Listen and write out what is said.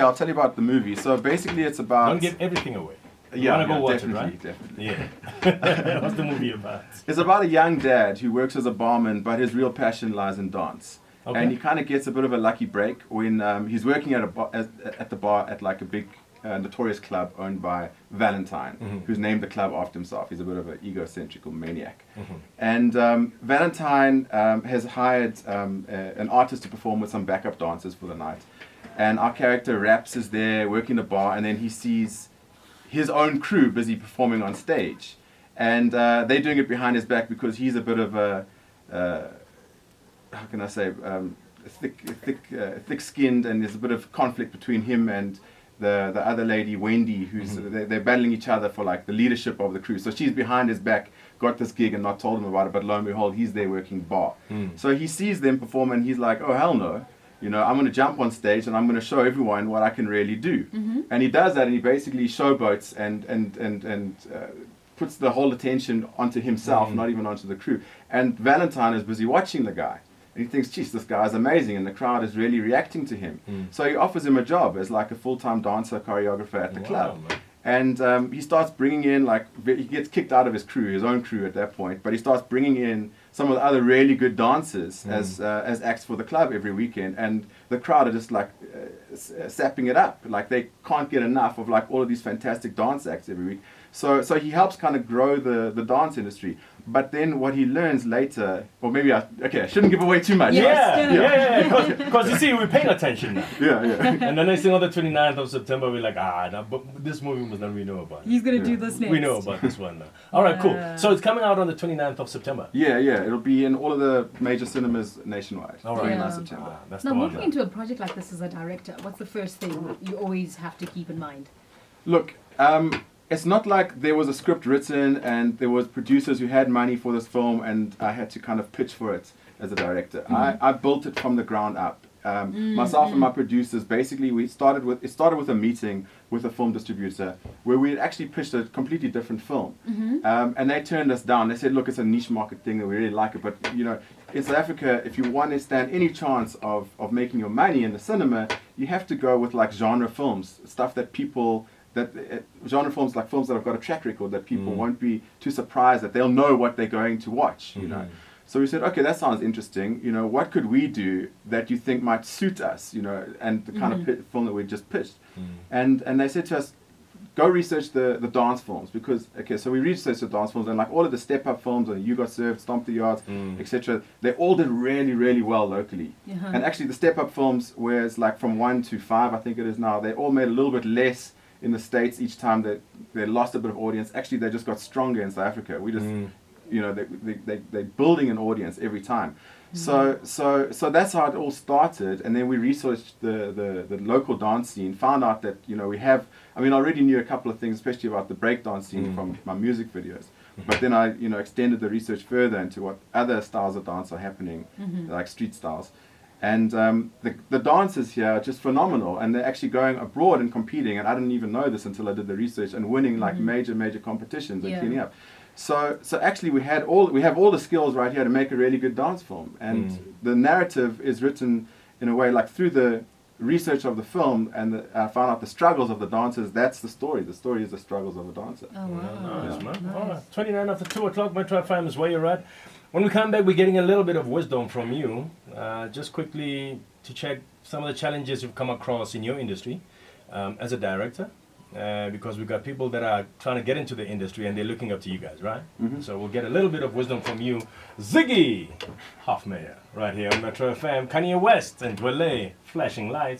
I'll tell you about the movie. So basically, it's about. Don't give everything away. You Yeah, wanna go watch it, definitely, right? definitely. Yeah. What's the movie about? It's about a young dad who works as a barman, but his real passion lies in dance. Okay. And he kind of gets a bit of a lucky break when he's working at at the bar at like a big notorious club owned by Valentine, who's named the club after himself. He's a bit of an egocentric maniac. And Valentine has hired an artist to perform with some backup dancers for the night. And our character Raps is there working the bar, and then he sees his own crew busy performing on stage. And they're doing it behind his back because he's a bit of a, how can I say, thick-skinned, and there's a bit of conflict between him and the other lady, Wendy, who's they're battling each other for like the leadership of the crew. So she's behind his back, got this gig and not told him about it, but lo and behold, he's there working bar. So he sees them perform and he's like, oh hell no. You know, I'm going to jump on stage and I'm going to show everyone what I can really do. And he does that, and he basically showboats and puts the whole attention onto himself, not even onto the crew. And Valentine is busy watching the guy. And he thinks, geez, this guy is amazing, and the crowd is really reacting to him. So he offers him a job as like a full-time dancer, choreographer at the club. And he starts bringing in, like, he gets kicked out of his crew, his own crew at that point, but he starts bringing in some of the other really good dancers as acts for the club every weekend. And the crowd are just like sapping it up. Like they can't get enough of like all of these fantastic dance acts every week. So he helps kind of grow the dance industry. But then what he learns later, or maybe I shouldn't give away too much. Yeah. Because you see, we're paying attention now. Yeah. And the next thing on the 29th of September, we're like, no, but this movie was not, we know about it. He's going to do this next. We know about this one now. All right, cool. So it's coming out on the 29th of September. Yeah. It'll be in all of the major cinemas nationwide. All right. 29th September. That's Now, the one. moving into a project like this as a director, what's the first thing you always have to keep in mind? Look, it's not like there was a script written and there was producers who had money for this film and I had to kind of pitch for it as a director. I built it from the ground up. Myself and my producers, basically, it started with a meeting with a film distributor where we had actually pitched a completely different film. And they turned us down. They said, look, it's a niche market thing that we really like it, but you know, in South Africa, if you want to stand any chance of making your money in the cinema, you have to go with like genre films, stuff that people genre films, like films that have got a track record that people won't be too surprised that they'll know what they're going to watch, you know. So we said, okay, that sounds interesting. You know, what could we do that you think might suit us, you know, and the kind of film that we just pitched. And they said to us, go research the dance films, because, so we researched the dance films, and like all of the step-up films, and You Got Served, Stomp the Yards, etc., they all did really, really well locally. And actually the step-up films, whereas like from 1 to 5, I think it is now, they all made a little bit less in the States each time that they lost a bit of audience. Actually, they just got stronger in South Africa. We just, you know, they're building an audience every time. So that's how it all started. And then we researched the local dance scene, found out that, you know, I already knew a couple of things, especially about the breakdance scene from my music videos. But then I, you know, extended the research further into what other styles of dance are happening, like street styles. And the dancers here are just phenomenal, and they're actually going abroad and competing, and I didn't even know this until I did the research, and winning like major competitions and cleaning up. So actually we have all the skills right here to make a really good dance film, and the narrative is written in a way like through the research of the film, and I found out the struggles of the dancers. That's the story. The story is the struggles of a dancer. Oh, wow. Nice, man. All right. 29 after 2 o'clock, Metro FM is where you're at. When we come back, we're getting a little bit of wisdom from you, just quickly to check some of the challenges you've come across in your industry as a director, because we've got people that are trying to get into the industry and they're looking up to you guys, right? So we'll get a little bit of wisdom from you. Ziggy Hofmeyer, right here on Metro FM, Kanye West and Dwele, Flashing Lights.